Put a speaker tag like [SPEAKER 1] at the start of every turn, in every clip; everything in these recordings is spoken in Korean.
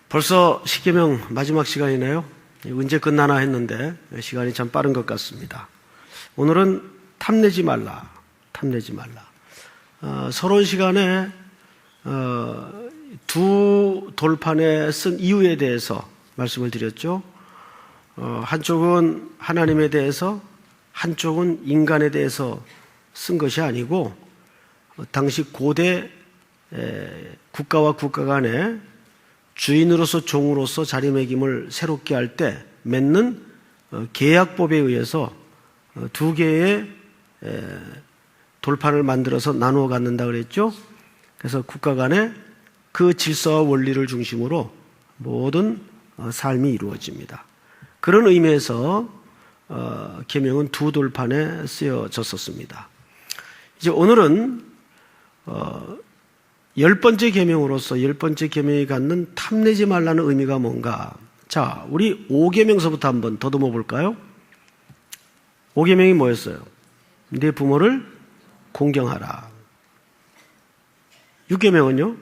[SPEAKER 1] 벌써 십계명 마지막 시간이네요. 언제 끝나나 했는데 시간이 참 빠른 것 같습니다. 오늘은 탐내지 말라. 서론 시간에 두 돌판에 쓴 이유에 대해서 말씀을 드렸죠. 한쪽은 하나님에 대해서, 한쪽은 인간에 대해서 쓴 것이 아니고 당시 고대 국가와 국가 간에 주인으로서 종으로서 자리매김을 새롭게 할 때 맺는 계약법에 의해서 두 개의 돌판을 만들어서 나누어 갖는다 그랬죠. 그래서 국가 간에 그 질서와 원리를 중심으로 모든 삶이 이루어집니다. 그런 의미에서 계명은 두 돌판에 쓰여졌었습니다. 이제 오늘은 10번째 계명으로서 10번째 계명이 갖는 탐내지 말라는 의미가 뭔가. 자, 우리 5계명서부터 한번 더듬어 볼까요? 5계명이 뭐였어요? 네 부모를 공경하라. 6계명은요?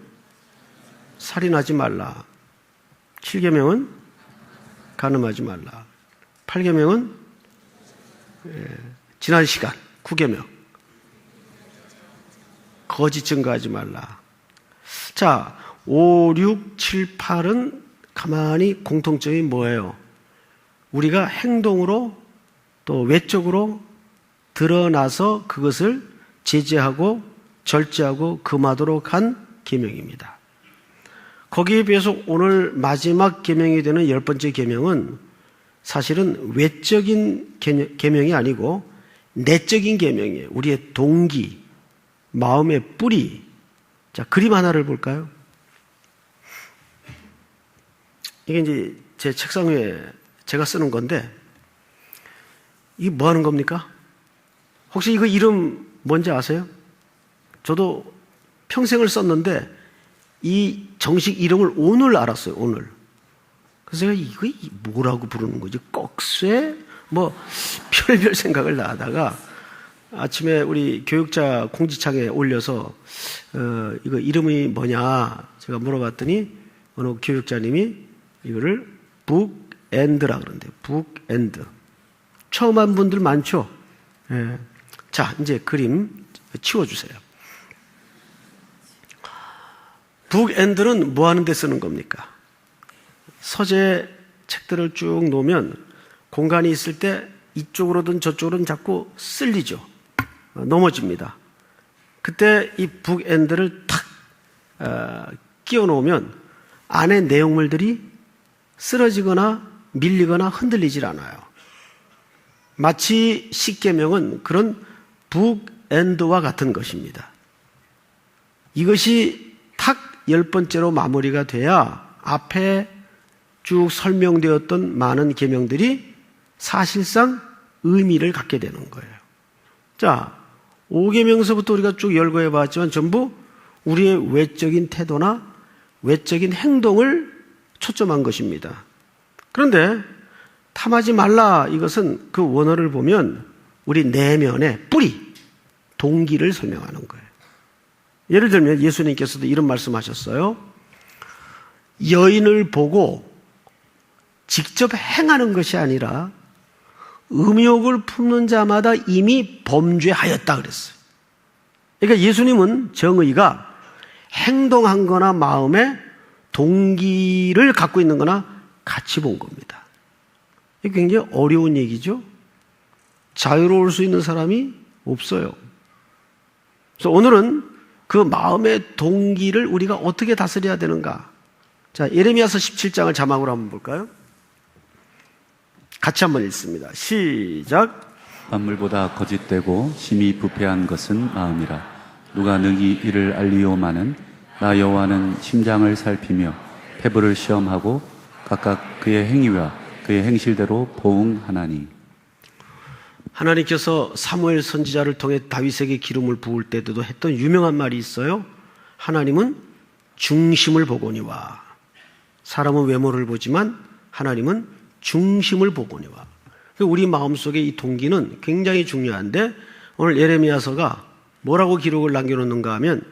[SPEAKER 1] 살인하지 말라. 7계명은 간음하지 말라. 8계명은 지난 시간 9계명 거짓 증거하지 말라. 자, 5, 6, 7, 8은 가만히 공통점이 뭐예요? 우리가 행동으로 또 외적으로 드러나서 그것을 제재하고 절제하고 금하도록 한 계명입니다. 거기에 비해서 오늘 마지막 계명이 되는 10번째 계명은 사실은 외적인 계명이 아니고 내적인 계명이에요. 우리의 동기, 마음의 뿌리. 자, 그림 하나를 볼까요? 이게 이제 제 책상 위에 제가 쓰는 건데, 이게 뭐 하는 겁니까? 혹시 이거 이름 뭔지 아세요? 저도 평생을 썼는데, 이 정식 이름을 오늘 알았어요, 오늘. 그래서 제가 이거 뭐라고 부르는 거지? 꺽쇠? 뭐, 별별 생각을 하다가, 아침에 우리 교육자 공지창에 올려서 이거 이름이 뭐냐 제가 물어봤더니 어느 교육자님이 이거를 북엔드라 그러는데 북엔드 처음 한 분들 많죠? 예. 자, 이제 그림 치워주세요. 북엔드는 뭐 하는 데 쓰는 겁니까? 서재 책들을 쭉 놓으면 공간이 있을 때 이쪽으로든 저쪽으로든 자꾸 쓸리죠. 넘어집니다. 그때 이 북엔드를 탁 끼워 놓으면 안에 내용물들이 쓰러지거나 밀리거나 흔들리질 않아요. 마치 십계명은 그런 북엔드와 같은 것입니다. 이것이 탁 10번째로 마무리가 돼야 앞에 쭉 설명되었던 많은 계명들이 사실상 의미를 갖게 되는 거예요. 자, 5계명서부터 우리가 쭉 열거해 봤지만 전부 우리의 외적인 태도나 외적인 행동을 초점한 것입니다. 그런데 탐하지 말라 이것은 그 원어를 보면 우리 내면의 뿌리, 동기를 설명하는 거예요. 예를 들면 예수님께서도 이런 말씀하셨어요. 여인을 보고 직접 행하는 것이 아니라 음욕을 품는 자마다 이미 범죄하였다 그랬어요. 그러니까 예수님은 정의가 행동한 거나 마음의 동기를 갖고 있는 거나 같이 본 겁니다. 이게 굉장히 어려운 얘기죠. 자유로울 수 있는 사람이 없어요. 그래서 오늘은 그 마음의 동기를 우리가 어떻게 다스려야 되는가. 자, 예레미야서 17장을 자막으로 한번 볼까요? 같이 한번 읽습니다. 시작.
[SPEAKER 2] 만물보다 거짓되고 심히 부패한 것은 마음이라. 누가 능히 이를 알리오마는 나 여호와는 심장을 살피며 패부를 시험하고 각각 그의 행위와 그의 행실대로 보응하나니.
[SPEAKER 1] 하나님께서 사무엘 선지자를 통해 다윗에게 기름을 부을 때도 했던 유명한 말이 있어요. 하나님은 중심을 보거니와. 사람은 외모를 보지만 하나님은 중심을 보거니와. 우리 마음속에 이 동기는 굉장히 중요한데 오늘 예레미야서가 뭐라고 기록을 남겨놓는가 하면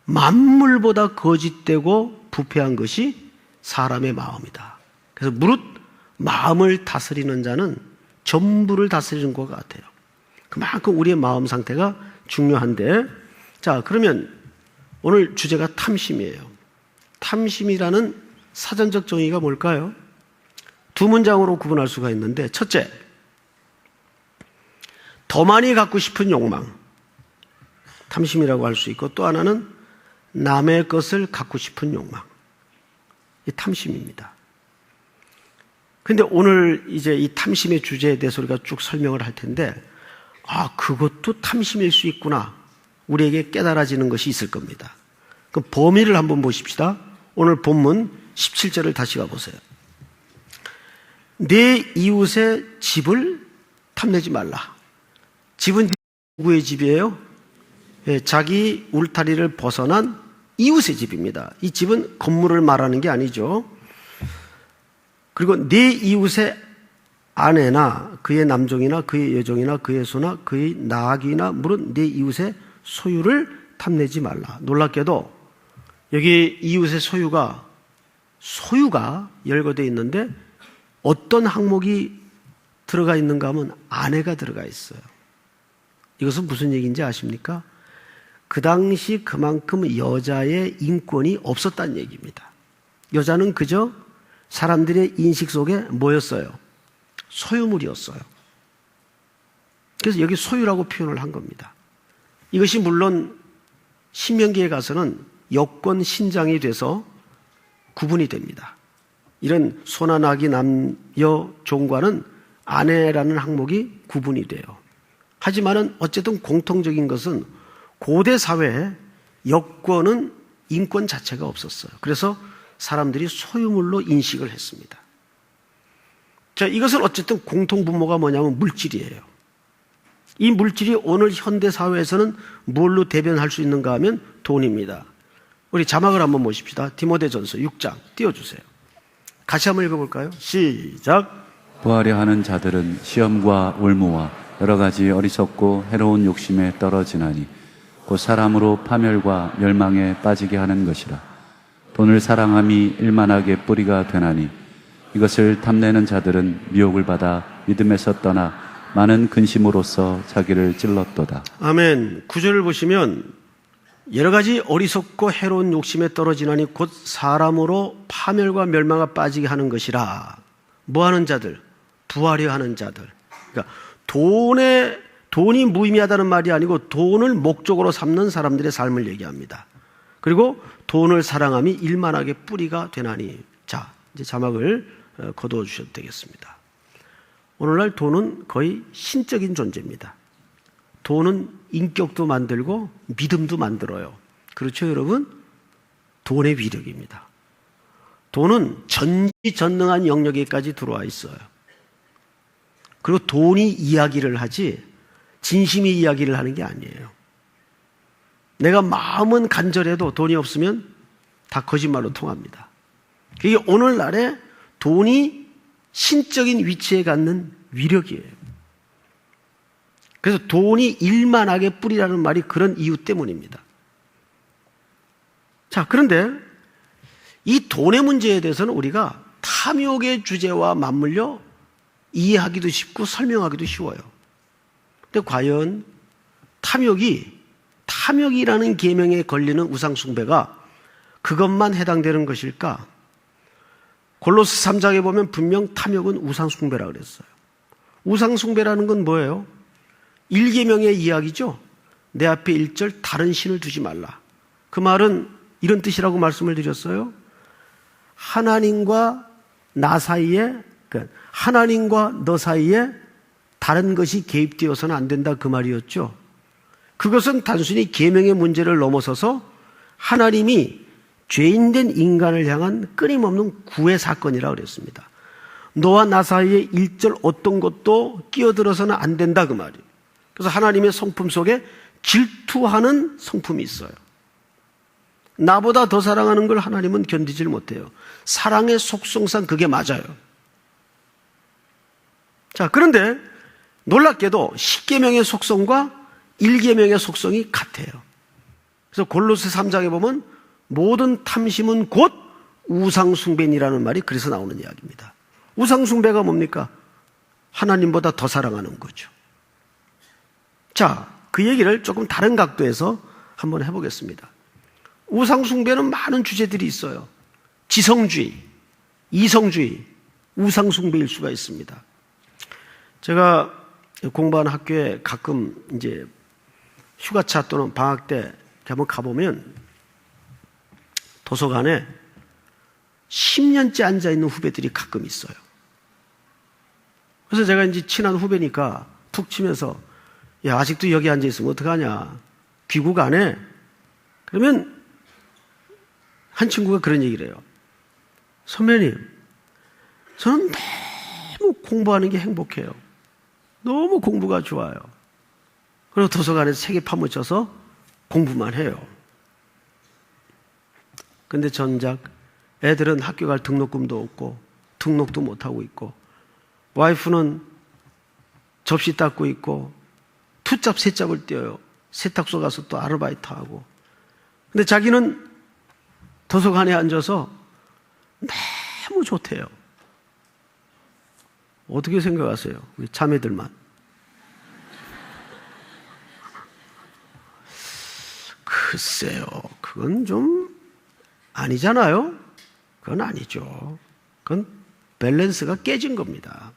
[SPEAKER 1] 만물보다 거짓되고 부패한 것이 사람의 마음이다. 그래서 무릇 마음을 다스리는 자는 전부를 다스리는 것 같아요. 그만큼 우리의 마음 상태가 중요한데, 자, 그러면 오늘 주제가 탐심이에요. 탐심이라는 사전적 정의가 뭘까요? 두 문장으로 구분할 수가 있는데, 첫째, 더 많이 갖고 싶은 욕망, 탐심이라고 할 수 있고, 또 하나는 남의 것을 갖고 싶은 욕망, 이 탐심입니다. 근데 오늘 이제 이 탐심의 주제에 대해서 우리가 쭉 설명을 할 텐데, 그것도 탐심일 수 있구나, 우리에게 깨달아지는 것이 있을 겁니다. 그럼 범위를 한번 보십시다. 오늘 본문 17절을 다시 가보세요. 내 이웃의 집을 탐내지 말라. 집은 누구의 집이에요? 자기 울타리를 벗어난 이웃의 집입니다. 이 집은 건물을 말하는 게 아니죠. 그리고 내 이웃의 아내나 그의 남종이나 그의 여종이나 그의 소나 그의 나귀나 물은 내 이웃의 소유를 탐내지 말라. 놀랍게도 여기 이웃의 소유가 열거되어 있는데 어떤 항목이 들어가 있는가 하면 아내가 들어가 있어요. 이것은 무슨 얘기인지 아십니까? 그 당시 그만큼 여자의 인권이 없었다는 얘기입니다. 여자는 그저 사람들의 인식 속에 뭐였어요? 소유물이었어요. 그래서 여기 소유라고 표현을 한 겁니다. 이것이 물론 신명기에 가서는 여권 신장이 돼서 구분이 됩니다. 이런 소나 나귀 남여 종과는 아내라는 항목이 구분이 돼요. 하지만은 어쨌든 공통적인 것은 고대 사회에 여권은 인권 자체가 없었어요. 그래서 사람들이 소유물로 인식을 했습니다. 자, 이것은 어쨌든 공통분모가 뭐냐면 물질이에요. 이 물질이 오늘 현대 사회에서는 뭘로 대변할 수 있는가 하면 돈입니다. 우리 자막을 한번 보십시다. 디모데전서 6장 띄워주세요. 같이 한번 읽어볼까요? 시작.
[SPEAKER 2] 구하려 하는 자들은 시험과 올무와 여러 가지 어리석고 해로운 욕심에 떨어지나니 곧 사람으로 파멸과 멸망에 빠지게 하는 것이라. 돈을 사랑함이 일만하게 뿌리가 되나니 이것을 탐내는 자들은 미혹을 받아 믿음에서 떠나 많은 근심으로써 자기를 찔렀도다.
[SPEAKER 1] 아멘. 9절을 보시면 여러 가지 어리석고 해로운 욕심에 떨어지나니 곧 사람으로 파멸과 멸망에 빠지게 하는 것이라. 뭐 하는 자들? 부하려 하는 자들. 그러니까 돈이 무의미하다는 말이 아니고 돈을 목적으로 삼는 사람들의 삶을 얘기합니다. 그리고 돈을 사랑함이 일만하게 뿌리가 되나니. 자, 이제 자막을 거두어 주셔도 되겠습니다. 오늘날 돈은 거의 신적인 존재입니다. 돈은 인격도 만들고 믿음도 만들어요. 그렇죠, 여러분? 돈의 위력입니다. 돈은 전지전능한 영역에까지 들어와 있어요. 그리고 돈이 이야기를 하지 진심이 이야기를 하는 게 아니에요. 내가 마음은 간절해도 돈이 없으면 다 거짓말로 통합니다. 그게 오늘날에 돈이 신적인 위치에 갖는 위력이에요. 그래서 돈이 일만하게 뿌리라는 말이 그런 이유 때문입니다. 자, 그런데 이 돈의 문제에 대해서는 우리가 탐욕의 주제와 맞물려 이해하기도 쉽고 설명하기도 쉬워요. 근데 과연 탐욕이라는 계명에 걸리는 우상숭배가 그것만 해당되는 것일까? 골로새 3장에 보면 분명 탐욕은 우상숭배라고 그랬어요. 우상숭배라는 건 뭐예요? 1계명의 이야기죠. 내 앞에 1절 다른 신을 두지 말라. 그 말은 이런 뜻이라고 말씀을 드렸어요. 하나님과 나 사이에, 하나님과 너 사이에 다른 것이 개입되어서는 안 된다, 그 말이었죠. 그것은 단순히 계명의 문제를 넘어서서 하나님이 죄인된 인간을 향한 끊임없는 구애 사건이라고 그랬습니다. 너와 나 사이에 1절 어떤 것도 끼어들어서는 안 된다, 그 말이에요. 그래서 하나님의 성품 속에 질투하는 성품이 있어요. 나보다 더 사랑하는 걸 하나님은 견디질 못해요. 사랑의 속성상 그게 맞아요. 자, 그런데 놀랍게도 10계명의 속성과 1계명의 속성이 같아요. 그래서 골로새 3장에 보면 모든 탐심은 곧 우상숭배인이라는 말이 그래서 나오는 이야기입니다. 우상숭배가 뭡니까? 하나님보다 더 사랑하는 거죠. 자, 그 얘기를 조금 다른 각도에서 한번 해보겠습니다. 우상숭배는 많은 주제들이 있어요. 지성주의, 이성주의, 우상숭배일 수가 있습니다. 제가 공부하는 학교에 가끔 이제 휴가차 또는 방학 때 한번 가보면 도서관에 10년째 앉아있는 후배들이 가끔 있어요. 그래서 제가 이제 친한 후배니까 툭 치면서 야, 아직도 여기 앉아있으면 어떡하냐. 귀국 안 해? 그러면 한 친구가 그런 얘기를 해요. 선배님, 저는 너무 공부하는 게 행복해요. 너무 공부가 좋아요. 그리고 도서관에서 책에 파묻혀서 공부만 해요. 근데 전작 애들은 학교 갈 등록금도 없고 등록도 못하고 있고 와이프는 접시 닦고 있고 투잡 세잡을 떼어요. 세탁소 가서 또 아르바이트하고. 근데 자기는 도서관에 앉아서 너무 좋대요. 어떻게 생각하세요? 우리 자매들만. 글쎄요. 그건 좀 아니잖아요? 그건 아니죠. 그건 밸런스가 깨진 겁니다.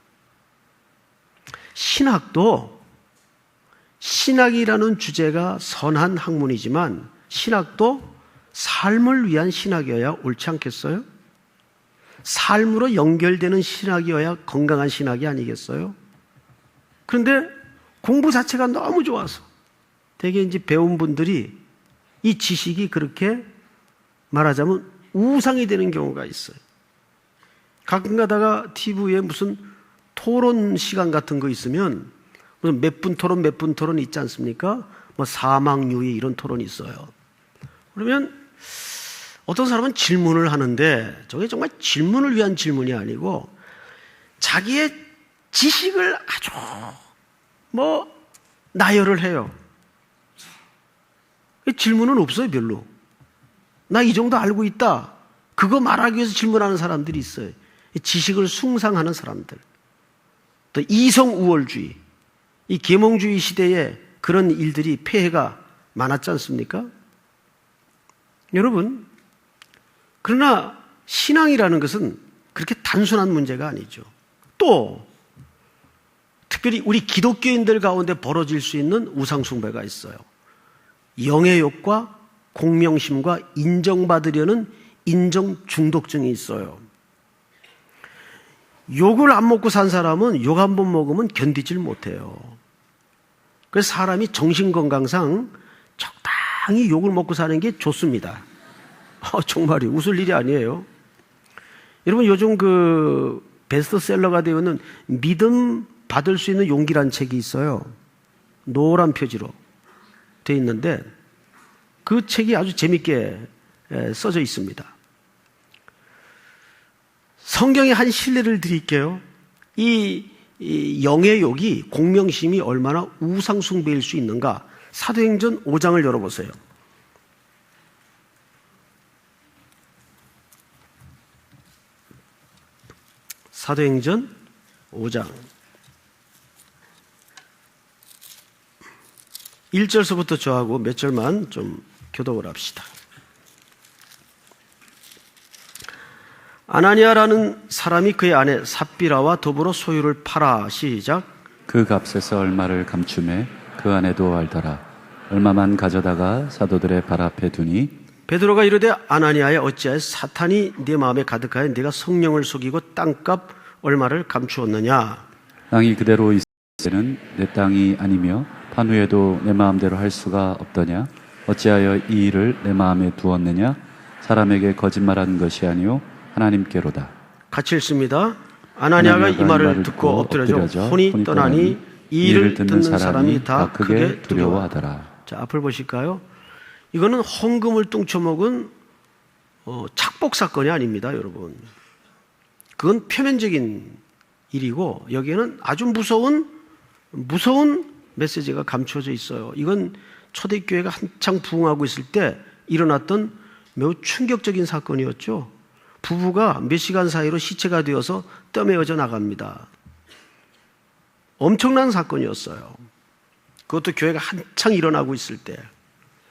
[SPEAKER 1] 신학이라는 주제가 선한 학문이지만 신학도 삶을 위한 신학이어야 옳지 않겠어요? 삶으로 연결되는 신학이어야 건강한 신학이 아니겠어요? 그런데 공부 자체가 너무 좋아서 되게 이제 배운 분들이 이 지식이 그렇게 말하자면 우상이 되는 경우가 있어요. 가끔 가다가 TV에 무슨 토론 시간 같은 거 있으면 무슨 몇 분 토론 있지 않습니까? 뭐 사망유의 이런 토론이 있어요. 그러면 어떤 사람은 질문을 하는데 저게 정말 질문을 위한 질문이 아니고 자기의 지식을 아주 나열을 해요. 질문은 없어요, 별로. 나 이 정도 알고 있다. 그거 말하기 위해서 질문하는 사람들이 있어요. 지식을 숭상하는 사람들. 또 이성우월주의. 이 계몽주의 시대에 그런 일들이 폐해가 많았지 않습니까? 여러분, 그러나 신앙이라는 것은 그렇게 단순한 문제가 아니죠. 또 특별히 우리 기독교인들 가운데 벌어질 수 있는 우상숭배가 있어요. 영의 욕과 공명심과 인정받으려는 인정 중독증이 있어요. 욕을 안 먹고 산 사람은 욕 한 번 먹으면 견디질 못해요. 그래서 사람이 정신건강상 적당히 욕을 먹고 사는 게 좋습니다. 정말이 웃을 일이 아니에요. 여러분 요즘 그 베스트셀러가 되어 있는 믿음 받을 수 있는 용기란 책이 있어요. 노란 표지로 되어 있는데 그 책이 아주 재밌게 써져 있습니다. 성경의 한 실례를 드릴게요. 이 영의 욕이 공명심이 얼마나 우상숭배일 수 있는가. 사도행전 5장을 열어보세요. 사도행전 5장 1절서부터 저하고 몇 절만 좀 교독을 합시다. 아나니아라는 사람이 그의 아내 삽비라와 더불어 소유를 팔아 시작.
[SPEAKER 2] 그 값에서 얼마를 감춤해 그 아내도 알더라. 얼마만 가져다가 사도들의 발 앞에 두니
[SPEAKER 1] 베드로가 이르되 아나니아야 어찌하여 사탄이 네 마음에 가득하여 네가 성령을 속이고 땅값 얼마를 감추었느냐.
[SPEAKER 2] 땅이 그대로 있을 때는 내 땅이 아니며 판 후에도 내 마음대로 할 수가 없더냐. 어찌하여 이 일을 내 마음에 두었느냐. 사람에게 거짓말한 것이 아니요 하나님께로다.
[SPEAKER 1] 같이 읽습니다. 아나니아가 이 말을 듣고 엎드려져 혼이 떠나니 이 일을 듣는 사람이 다 크게 두려워하더라. 자, 앞을 보실까요? 이거는 헌금을 뚱쳐먹은 착복 사건이 아닙니다, 여러분. 그건 표면적인 일이고 여기에는 아주 무서운 메시지가 감춰져 있어요. 이건 초대교회가 한창 부흥하고 있을 때 일어났던 매우 충격적인 사건이었죠. 부부가 몇 시간 사이로 시체가 되어서 떠매어져 나갑니다. 엄청난 사건이었어요. 그것도 교회가 한창 일어나고 있을 때.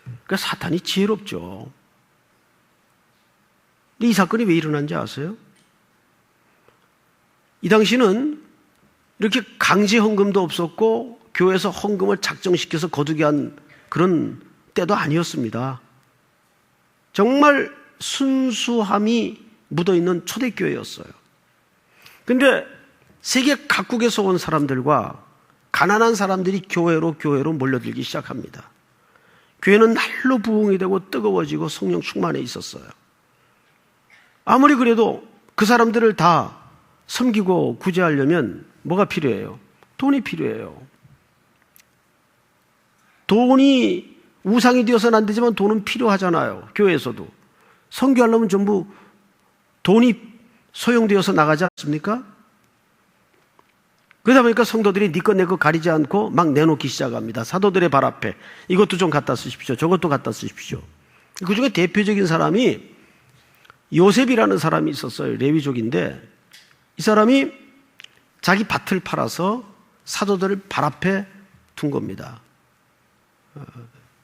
[SPEAKER 1] 그러니까 사탄이 지혜롭죠. 근데 이 사건이 왜 일어난지 아세요? 이 당시는 이렇게 강제 헌금도 없었고 교회에서 헌금을 작정시켜서 거두게 한 그런 때도 아니었습니다. 정말 순수함이 묻어있는 초대교회였어요. 근데 세계 각국에서 온 사람들과 가난한 사람들이 교회로 몰려들기 시작합니다. 교회는 날로 부흥이 되고 뜨거워지고 성령 충만해 있었어요. 아무리 그래도 그 사람들을 다 섬기고 구제하려면 뭐가 필요해요? 돈이 필요해요. 돈이 우상이 되어서는 안 되지만 돈은 필요하잖아요. 교회에서도. 선교하려면 전부 돈이 소용되어서 나가지 않습니까? 그러다 보니까 성도들이 네 것 내 것 가리지 않고 막 내놓기 시작합니다. 사도들의 발 앞에 이것도 좀 갖다 쓰십시오. 저것도 갖다 쓰십시오. 그중에 대표적인 사람이 요셉이라는 사람이 있었어요. 레위족인데 이 사람이 자기 밭을 팔아서 사도들을 발 앞에 둔 겁니다.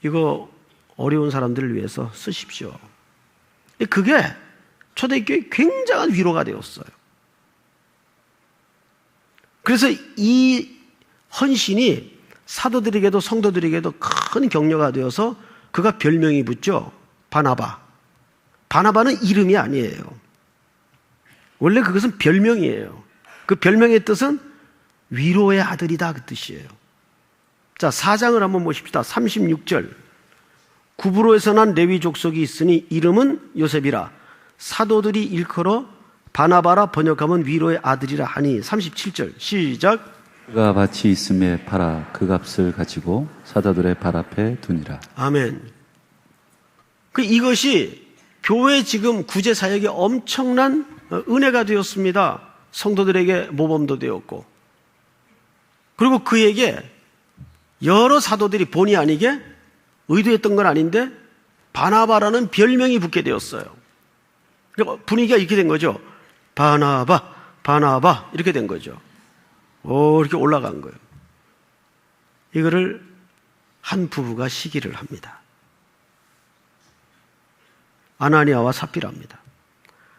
[SPEAKER 1] 이거 어려운 사람들을 위해서 쓰십시오. 그게 초대교회에 굉장한 위로가 되었어요. 그래서 이 헌신이 사도들에게도 성도들에게도 큰 격려가 되어서 그가 별명이 붙죠. 바나바. 바나바는 이름이 아니에요. 원래 그것은 별명이에요. 그 별명의 뜻은 위로의 아들이다 그 뜻이에요. 자, 4장을 한번 보십시다. 36절. 구브로에서 난 레위 족속이 있으니 이름은 요셉이라. 사도들이 일컬어 바나바라 번역하면 위로의 아들이라 하니. 37절 시작.
[SPEAKER 2] 그가 밭이 있음에 팔아 그 값을 가지고 사도들의 발 앞에 두니라.
[SPEAKER 1] 아멘. 이것이 교회 지금 구제 사역에 엄청난 은혜가 되었습니다. 성도들에게 모범도 되었고, 그리고 그에게 여러 사도들이 본의 아니게 의도했던 건 아닌데 바나바라는 별명이 붙게 되었어요. 그러니까 분위기가 이렇게 된 거죠. 바나바, 바나바 이렇게 된 거죠. 이렇게 올라간 거예요. 이거를 한 부부가 시기를 합니다. 아나니아와 삽비라입니다.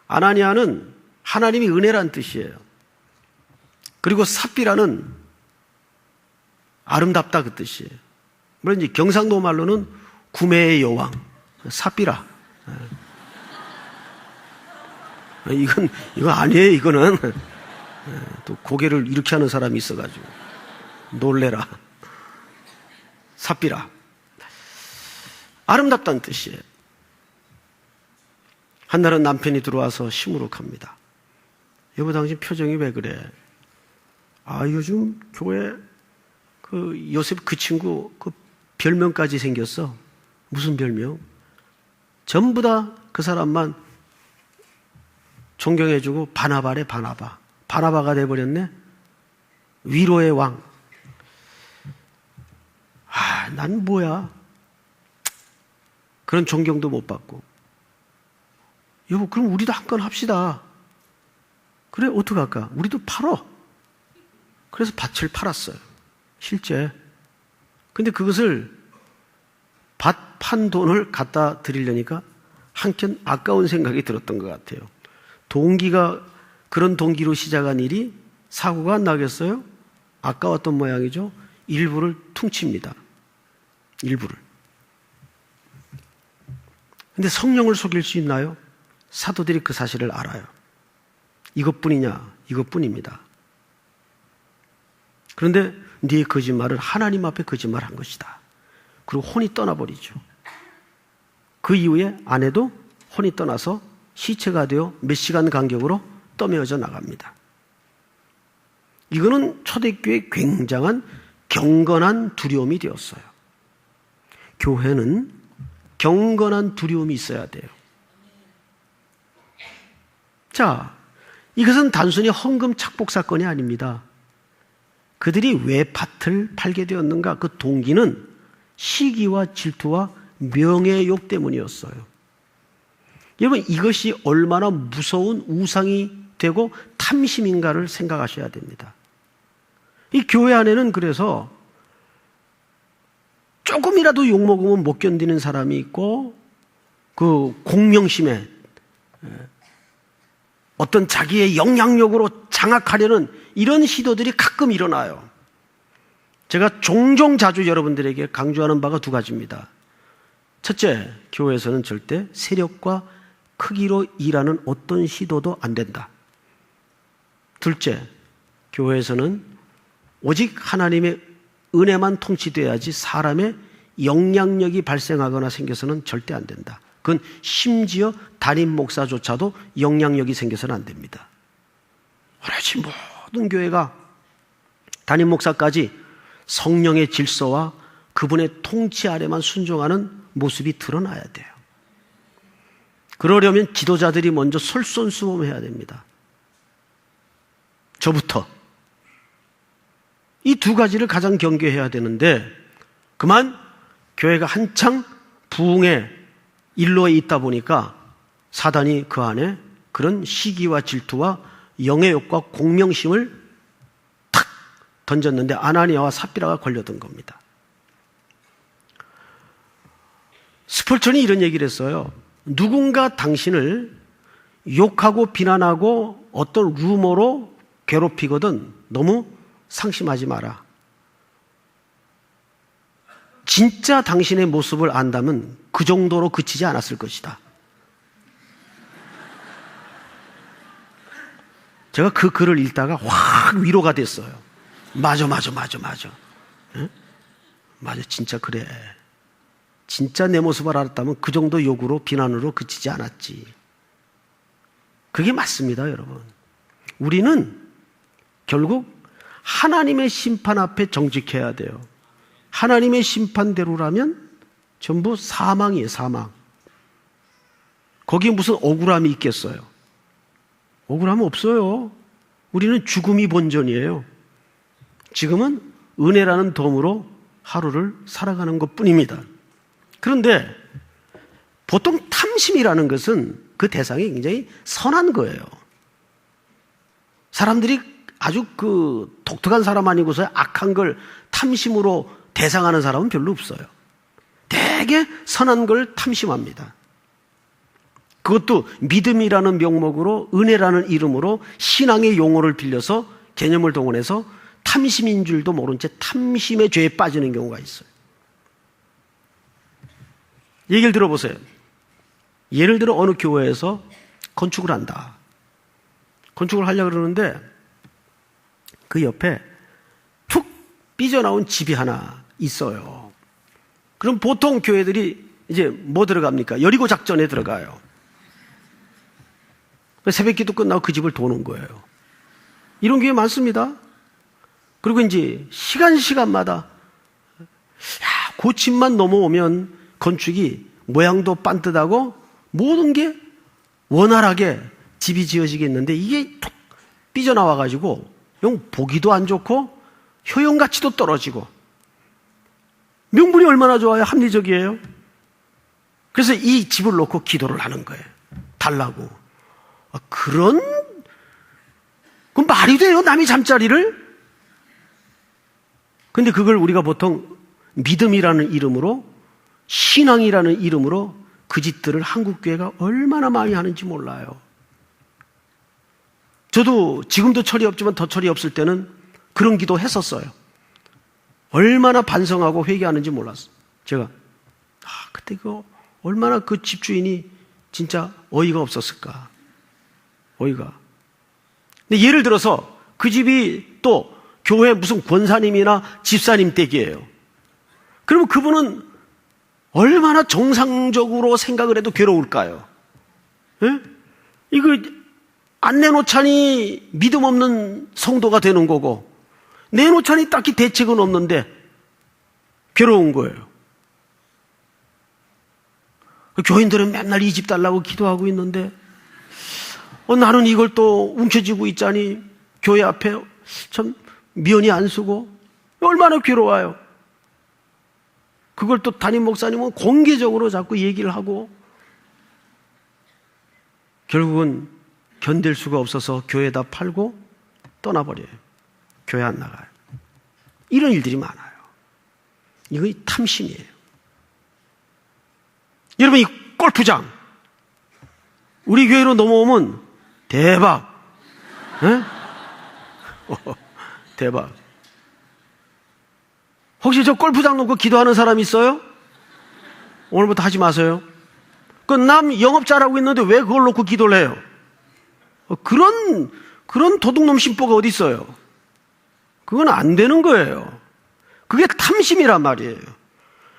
[SPEAKER 1] 아나니아는 하나님이 은혜란 뜻이에요. 그리고 삽비라는 아름답다 그 뜻이에요. 물론 이제 경상도 말로는 구매의 여왕, 삽비라. 이건 아니에요, 이거는. 또 고개를 이렇게 하는 사람이 있어가지고. 놀래라. 삽비라. 아름답다는 뜻이에요. 한날은 남편이 들어와서 시무룩합니다. 여보, 당신 표정이 왜 그래? 요즘 교회 요셉 그 친구 그 별명까지 생겼어. 무슨 별명? 전부 다 그 사람만 존경해주고 바나바래, 바나바. 바나바가 돼버렸네? 위로의 왕. 난 뭐야? 그런 존경도 못 받고. 여보, 그럼 우리도 한 건 합시다. 그래, 어떡할까? 우리도 팔어. 그래서 밭을 팔았어요. 실제. 근데 그것을 밭 판 돈을 갖다 드리려니까 한켠 아까운 생각이 들었던 것 같아요. 그런 동기로 시작한 일이 사고가 안 나겠어요? 아까웠던 모양이죠. 일부를 퉁칩니다. 일부를. 근데 성령을 속일 수 있나요? 사도들이 그 사실을 알아요. 이것뿐이냐? 이것뿐입니다. 그런데 네 거짓말은 하나님 앞에 거짓말한 것이다. 그리고 혼이 떠나버리죠. 그 이후에 아내도 혼이 떠나서 시체가 되어 몇 시간 간격으로 떠매어져 나갑니다. 이거는 초대교회의 굉장한 경건한 두려움이 되었어요. 교회는 경건한 두려움이 있어야 돼요. 자, 이것은 단순히 헌금 착복 사건이 아닙니다. 그들이 왜 밭을 팔게 되었는가? 그 동기는 시기와 질투와 명예욕 때문이었어요. 여러분, 이것이 얼마나 무서운 우상이 되고 탐심인가를 생각하셔야 됩니다. 이 교회 안에는 그래서 조금이라도 욕먹으면 못 견디는 사람이 있고, 그 공명심에 어떤 자기의 영향력으로 장악하려는 이런 시도들이 가끔 일어나요. 제가 종종 자주 여러분들에게 강조하는 바가 두 가지입니다. 첫째, 교회에서는 절대 세력과 크기로 일하는 어떤 시도도 안 된다. 둘째, 교회에서는 오직 하나님의 은혜만 통치돼야지 사람의 영향력이 발생하거나 생겨서는 절대 안 된다. 그건 심지어 담임 목사조차도 영향력이 생겨서는 안 됩니다. 오로지 모든 교회가 담임 목사까지 성령의 질서와 그분의 통치 아래만 순종하는 모습이 드러나야 돼요. 그러려면 지도자들이 먼저 솔선수범해야 됩니다. 저부터. 이 두 가지를 가장 경계해야 되는데, 그만 교회가 한창 부흥의 일로에 있다 보니까 사단이 그 안에 그런 시기와 질투와 영예욕과 공명심을 탁 던졌는데 아나니아와 삽비라가 걸려든 겁니다. 스펄전이 이런 얘기를 했어요. 누군가 당신을 욕하고 비난하고 어떤 루머로 괴롭히거든 너무 상심하지 마라. 진짜 당신의 모습을 안다면 그 정도로 그치지 않았을 것이다. 제가 그 글을 읽다가 확 위로가 됐어요. 맞아. 응? 맞아, 진짜 그래. 진짜 내 모습을 알았다면 그 정도 욕으로 비난으로 그치지 않았지. 그게 맞습니다, 여러분. 우리는 결국 하나님의 심판 앞에 정직해야 돼요. 하나님의 심판대로라면 전부 사망이에요, 사망. 거기에 무슨 억울함이 있겠어요? 억울함은 없어요. 우리는 죽음이 본전이에요. 지금은 은혜라는 덤으로 하루를 살아가는 것 뿐입니다. 그런데 보통 탐심이라는 것은 그 대상이 굉장히 선한 거예요. 사람들이 아주 그 독특한 사람 아니고서 악한 걸 탐심으로 대상하는 사람은 별로 없어요. 되게 선한 걸 탐심합니다. 그것도 믿음이라는 명목으로, 은혜라는 이름으로 신앙의 용어를 빌려서 개념을 동원해서 탐심인 줄도 모른 채 탐심의 죄에 빠지는 경우가 있어요. 얘기를 들어보세요. 예를 들어 어느 교회에서 건축을 한다. 건축을 하려고 그러는데 그 옆에 툭 삐져나온 집이 하나 있어요. 그럼 보통 교회들이 이제 뭐 들어갑니까? 여리고 작전에 들어가요. 새벽 기도 끝나고 그 집을 도는 거예요. 이런 교회 많습니다. 그리고 이제 시간마다 그 집만 넘어오면 건축이 모양도 반듯하고 모든 게 원활하게 집이 지어지겠는데 이게 툭 삐져나와가지고 영 보기도 안 좋고 효용가치도 떨어지고 명분이 얼마나 좋아요? 합리적이에요. 그래서 이 집을 놓고 기도를 하는 거예요. 달라고. 그건 말이 돼요? 남의 잠자리를? 근데 그걸 우리가 보통 믿음이라는 이름으로, 신앙이라는 이름으로 그 짓들을 한국교회가 얼마나 많이 하는지 몰라요. 저도 지금도 철이 없지만 더 철이 없을 때는 그런 기도 했었어요. 얼마나 반성하고 회개하는지 몰랐어요. 제가 그때 얼마나 그 집주인이 진짜 어이가 없었을까. 어이가. 근데 예를 들어서 그 집이 또 교회 무슨 권사님이나 집사님 댁이에요. 그러면 그분은 얼마나 정상적으로 생각을 해도 괴로울까요? 예? 이거 안 내놓자니 믿음 없는 성도가 되는 거고, 내놓자니 딱히 대책은 없는데 괴로운 거예요. 교인들은 맨날 이 집 달라고 기도하고 있는데 나는 이걸 또 움켜쥐고 있자니 교회 앞에 참 면이 안 쓰고 얼마나 괴로워요. 그걸 또 담임 목사님은 공개적으로 자꾸 얘기를 하고 결국은 견딜 수가 없어서 교회에다 팔고 떠나버려요. 교회 안 나가요. 이런 일들이 많아요. 이거 탐심이에요. 여러분, 이 골프장 우리 교회로 넘어오면 대박. 에? 대박. 혹시 저 골프장 놓고 기도하는 사람 있어요? 오늘부터 하지 마세요. 그 남 영업 잘하고 있는데 왜 그걸 놓고 기도를 해요? 그런 도둑놈 심보가 어디 있어요? 그건 안 되는 거예요. 그게 탐심이란 말이에요.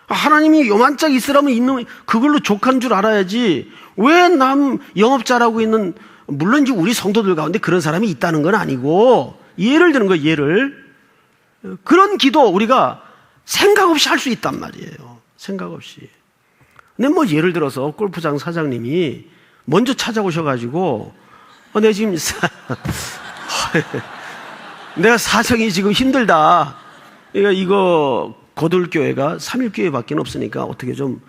[SPEAKER 1] 하나님이 요만짝 있으라면 있는 그걸로 족한 줄 알아야지. 왜 남 영업 잘하고 있는, 물론 이제 우리 성도들 가운데 그런 사람이 있다는 건 아니고 예를 드는 거예요. 예를. 그런 기도 우리가 생각 없이 할 수 있단 말이에요. 생각 없이. 근데 뭐 예를 들어서 골프장 사장님이 먼저 찾아오셔가지고 내 지금 내가 사정이 지금 힘들다. 그러니까 이거 거둘교회가 3일교회밖에 없으니까 어떻게 좀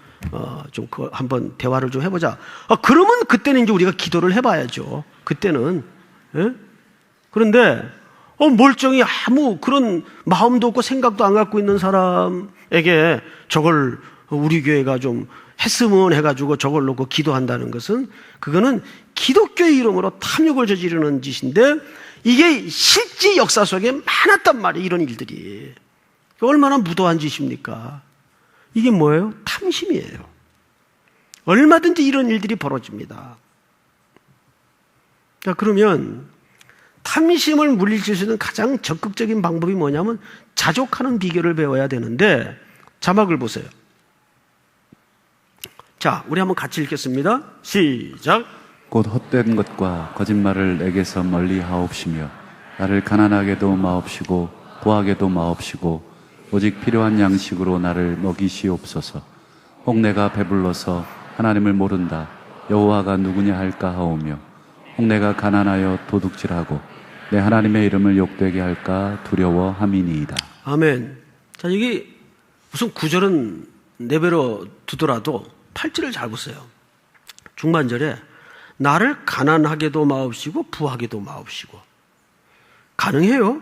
[SPEAKER 1] 한번 대화를 좀 해보자. 그러면 그때는 이제 우리가 기도를 해봐야죠. 그때는. 예? 그런데 멀쩡히 아무 그런 마음도 없고 생각도 안 갖고 있는 사람에게 저걸 우리 교회가 좀 했으면 해가지고 저걸 놓고 기도한다는 것은 그거는 기독교의 이름으로 탐욕을 저지르는 짓인데 이게 실제 역사 속에 많았단 말이에요. 이런 일들이. 얼마나 무도한 짓입니까? 이게 뭐예요? 탐심이에요. 얼마든지 이런 일들이 벌어집니다. 자, 그러면 탐심을 물리칠 수 있는 가장 적극적인 방법이 뭐냐면 자족하는 비결을 배워야 되는데 자막을 보세요. 자, 우리 한번 같이 읽겠습니다. 시작.
[SPEAKER 2] 곧 헛된 것과 거짓말을 내게서 멀리 하옵시며 나를 가난하게도 마옵시고 부하게도 마옵시고 오직 필요한 양식으로 나를 먹이시옵소서. 혹 내가 배불러서 하나님을 모른다 여호와가 누구냐 할까 하오며 혹 내가 가난하여 도둑질하고 내 하나님의 이름을 욕되게 할까 두려워함이니이다.
[SPEAKER 1] 아멘. 자, 여기 무슨 구절은 내버려 두더라도 8절을 잘 보세요. 중반절에 나를 가난하게도 마옵시고 부하게도 마옵시고. 가능해요?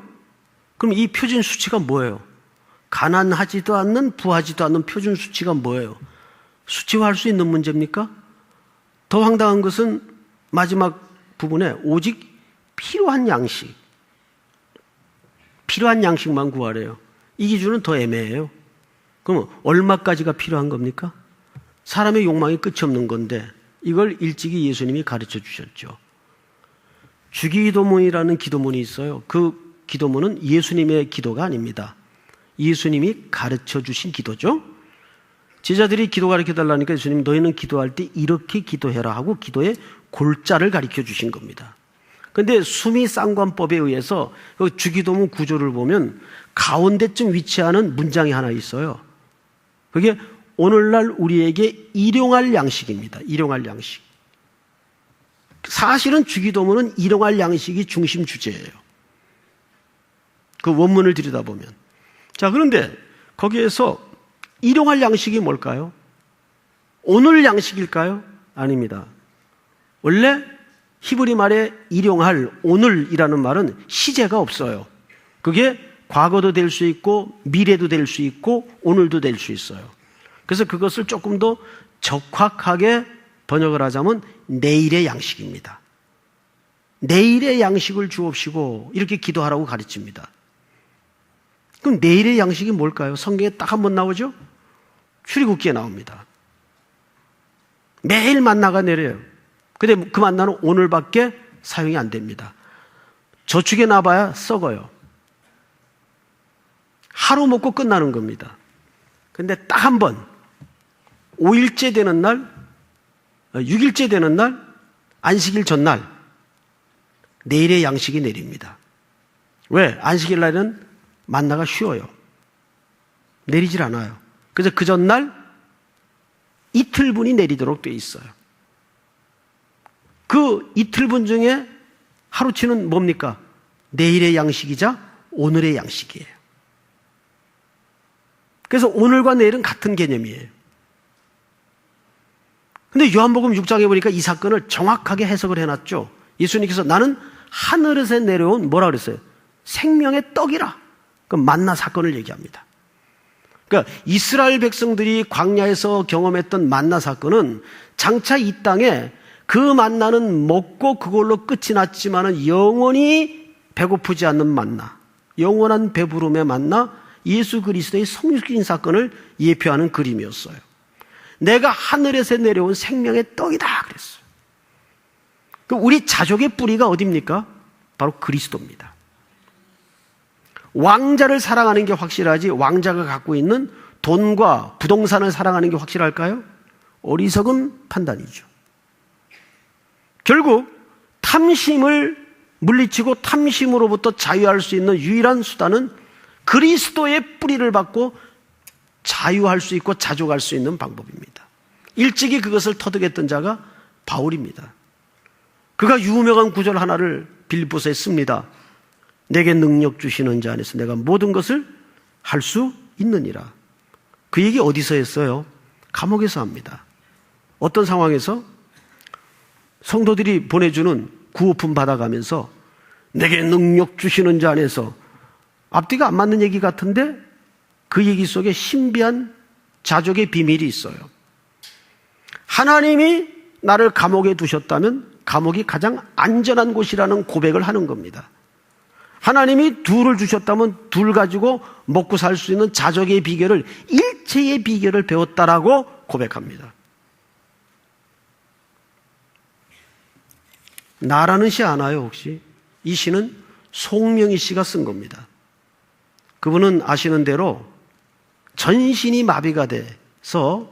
[SPEAKER 1] 그럼 이 표준 수치가 뭐예요? 가난하지도 않는 부하지도 않는 표준 수치가 뭐예요? 수치화할 수 있는 문제입니까? 더 황당한 것은 마지막 부분에 오직 필요한 양식, 필요한 양식만 구하래요. 이 기준은 더 애매해요. 그럼 얼마까지가 필요한 겁니까? 사람의 욕망이 끝이 없는 건데 이걸 일찍이 예수님이 가르쳐 주셨죠. 주기도문이라는 기도문이 있어요. 그 기도문은 예수님의 기도가 아닙니다. 예수님이 가르쳐 주신 기도죠. 제자들이 기도 가르쳐 달라니까 예수님 너희는 기도할 때 이렇게 기도해라 하고 기도의 골자를 가르쳐 주신 겁니다. 그런데 수미상관법에 의해서 그 주기도문 구조를 보면 가운데쯤 위치하는 문장이 하나 있어요. 그게 오늘날 우리에게 일용할 양식입니다. 일용할 양식. 사실은 주기도문은 일용할 양식이 중심 주제예요. 그 원문을 들여다보면. 자, 그런데 거기에서 일용할 양식이 뭘까요? 오늘 양식일까요? 아닙니다. 원래 히브리 말에 일용할 오늘이라는 말은 시제가 없어요. 그게 과거도 될 수 있고 미래도 될 수 있고 오늘도 될 수 있어요. 그래서 그것을 조금 더 적확하게 번역을 하자면 내일의 양식입니다. 내일의 양식을 주옵시고 이렇게 기도하라고 가르칩니다. 그럼 내일의 양식이 뭘까요? 성경에 딱 한 번 나오죠? 출애굽기에 나옵니다. 매일 만나가 내려요. 근데 그 만나는 오늘밖에 사용이 안 됩니다. 저축해 놔봐야 썩어요. 하루 먹고 끝나는 겁니다. 근데 딱 한 번 5일째 되는 날, 6일째 되는 날, 안식일 전날 내일의 양식이 내립니다. 왜? 안식일 날은 만나가 쉬어요. 내리질 않아요. 그래서 그 전날 이틀분이 내리도록 돼 있어요. 그 이틀분 중에 하루치는 뭡니까? 내일의 양식이자 오늘의 양식이에요. 그래서 오늘과 내일은 같은 개념이에요. 근데 요한복음 6장에 보니까 이 사건을 정확하게 해석을 해놨죠. 예수님께서 나는 하늘에서 내려온 뭐라 그랬어요? 생명의 떡이라. 그 만나 사건을 얘기합니다. 그러니까 이스라엘 백성들이 광야에서 경험했던 만나 사건은 장차 이 땅에 그 만나는 먹고 그걸로 끝이 났지만은 영원히 배고프지 않는 만나, 영원한 배부름의 만나, 예수 그리스도의 성육신 사건을 예표하는 그림이었어요. 내가 하늘에서 내려온 생명의 떡이다 그랬어요. 우리 자족의 뿌리가 어디입니까? 바로 그리스도입니다. 왕자를 사랑하는 게 확실하지 왕자가 갖고 있는 돈과 부동산을 사랑하는 게 확실할까요? 어리석은 판단이죠. 결국 탐심을 물리치고 탐심으로부터 자유할 수 있는 유일한 수단은 그리스도의 뿌리를 받고 자유할 수 있고 자족할 수 있는 방법입니다. 일찍이 그것을 터득했던 자가 바울입니다. 그가 유명한 구절 하나를 빌립보서에 씁니다. 내게 능력 주시는 자 안에서 내가 모든 것을 할 수 있느니라. 그 얘기 어디서 했어요? 감옥에서 합니다. 어떤 상황에서? 성도들이 보내주는 구호품 받아가면서 내게 능력 주시는 자 안에서, 앞뒤가 안 맞는 얘기 같은데 그 얘기 속에 신비한 자족의 비밀이 있어요. 하나님이 나를 감옥에 두셨다면 감옥이 가장 안전한 곳이라는 고백을 하는 겁니다. 하나님이 둘을 주셨다면 둘 가지고 먹고 살 수 있는 자족의 비결을, 일체의 비결을 배웠다라고 고백합니다. 나라는 시 아나요 혹시? 이 시는 송명희 씨가 쓴 겁니다. 그분은 아시는 대로 전신이 마비가 돼서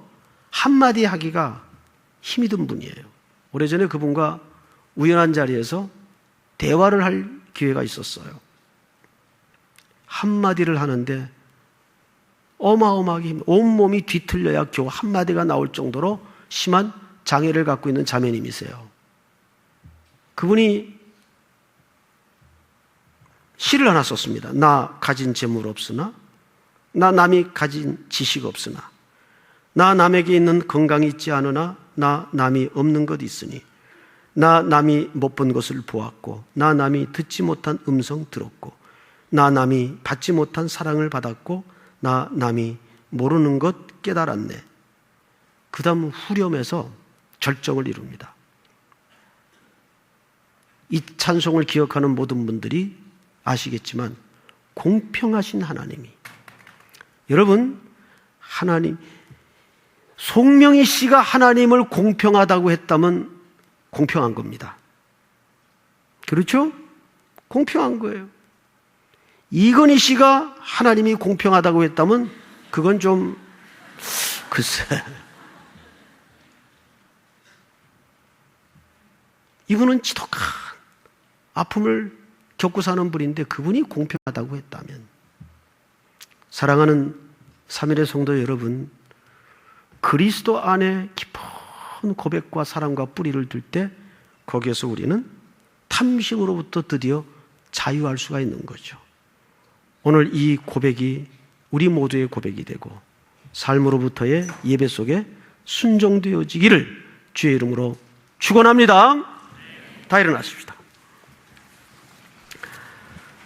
[SPEAKER 1] 한마디 하기가 힘이 든 분이에요. 오래전에 그분과 우연한 자리에서 대화를 할 기회가 있었어요. 한마디를 하는데 어마어마하게 온몸이 뒤틀려야 겨우 한마디가 나올 정도로 심한 장애를 갖고 있는 자매님이세요. 그분이 시를 하나 썼습니다. 나 가진 재물 없으나, 나 남이 가진 지식 없으나, 나 남에게 있는 건강이 있지 않으나, 나 남이 없는 것 있으니, 나 남이 못 본 것을 보았고, 나 남이 듣지 못한 음성 들었고, 나 남이 받지 못한 사랑을 받았고, 나 남이 모르는 것 깨달았네. 그 다음 후렴에서 절정을 이룹니다. 이 찬송을 기억하는 모든 분들이 아시겠지만 공평하신 하나님이, 여러분, 하나님, 송명희 씨가 하나님을 공평하다고 했다면 공평한 겁니다. 그렇죠? 공평한 거예요. 이건희 씨가 하나님이 공평하다고 했다면 그건 좀 글쎄, 이분은 지독한 아픔을 겪고 사는 분인데 그분이 공평하다고 했다면, 사랑하는 3일의 성도 여러분, 그리스도 안에 깊은 고백과 사랑과 뿌리를 들 때 거기에서 우리는 탐심으로부터 드디어 자유할 수가 있는 거죠. 오늘 이 고백이 우리 모두의 고백이 되고 삶으로부터의 예배 속에 순종되어지기를 주의 이름으로 축원합니다. 다 일어나십시다.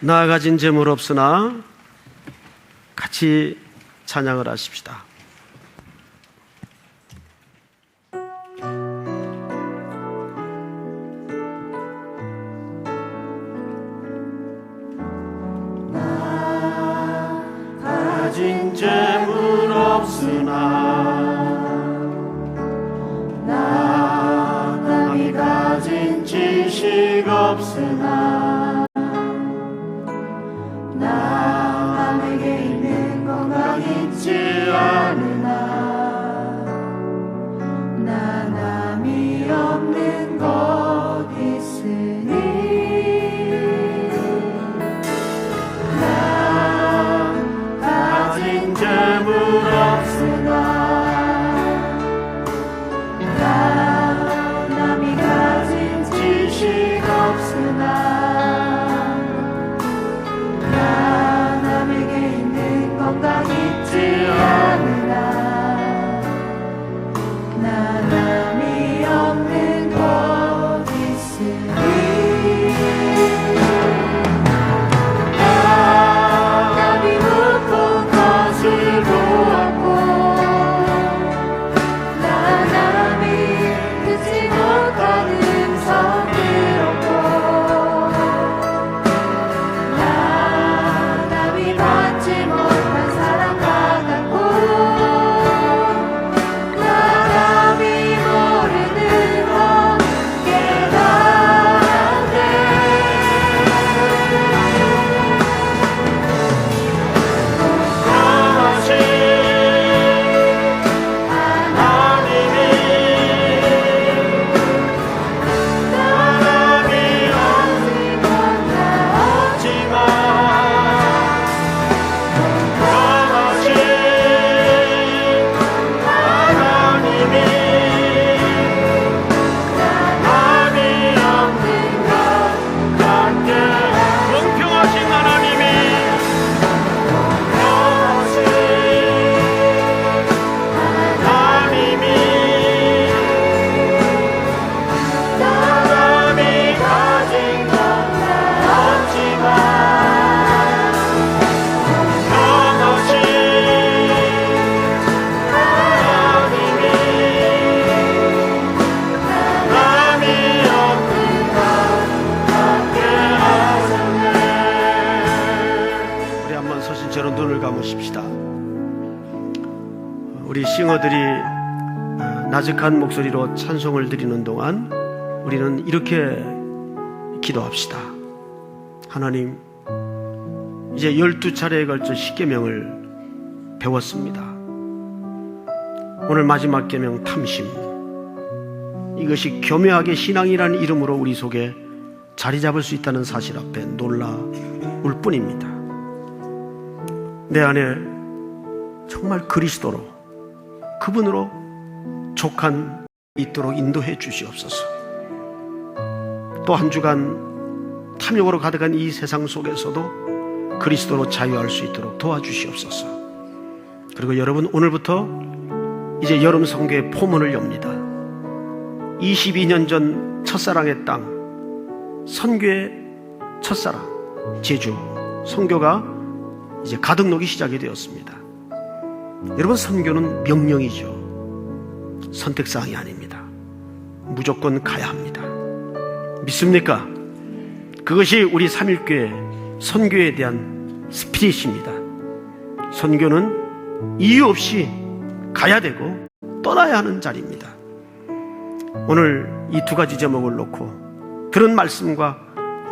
[SPEAKER 1] 나 가진 재물 없으나 같이 찬양을 하십시다. 가진 재물 없으나, 나 남이 가진 지식 없으나, 나 남에게 있는 건강 있지 않으나, 나 남이 없는 것 있으니, 재물 없으나, 나 남이 가진 지식 없으나, 나 남에게 있는 건강 있지 않으나, 나 남이 눈을 감으십시다. 우리 싱어들이 나직한 목소리로 찬송을 드리는 동안 우리는 이렇게 기도합시다. 하나님, 이제 12차례에 걸쳐 십계명을 배웠습니다. 오늘 마지막 계명 탐심, 이것이 교묘하게 신앙이라는 이름으로 우리 속에 자리 잡을 수 있다는 사실 앞에 놀라울 뿐입니다. 내 안에 정말 그리스도로, 그분으로 족한 있도록 인도해 주시옵소서. 또 한 주간 탐욕으로 가득한 이 세상 속에서도 그리스도로 자유할 수 있도록 도와주시옵소서. 그리고 여러분, 오늘부터 이제 여름 선교의 포문을 엽니다. 22년 전 첫사랑의 땅, 선교의 첫사랑 제주 선교가 이제 가득 녹이 시작이 되었습니다. 여러분, 선교는 명령이죠. 선택사항이 아닙니다. 무조건 가야 합니다. 믿습니까? 그것이 우리 삼일교회 선교에 대한 스피릿입니다. 선교는 이유 없이 가야 되고 떠나야 하는 자리입니다. 오늘 이 두 가지 제목을 놓고 들은 말씀과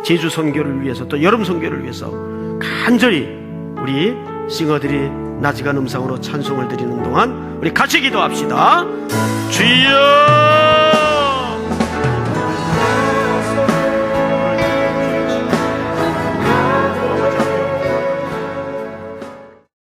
[SPEAKER 1] 제주 선교를 위해서, 또 여름 선교를 위해서 간절히 우리 싱어들이 나직한 음성으로 찬송을 드리는 동안 우리 같이 기도합시다. 주여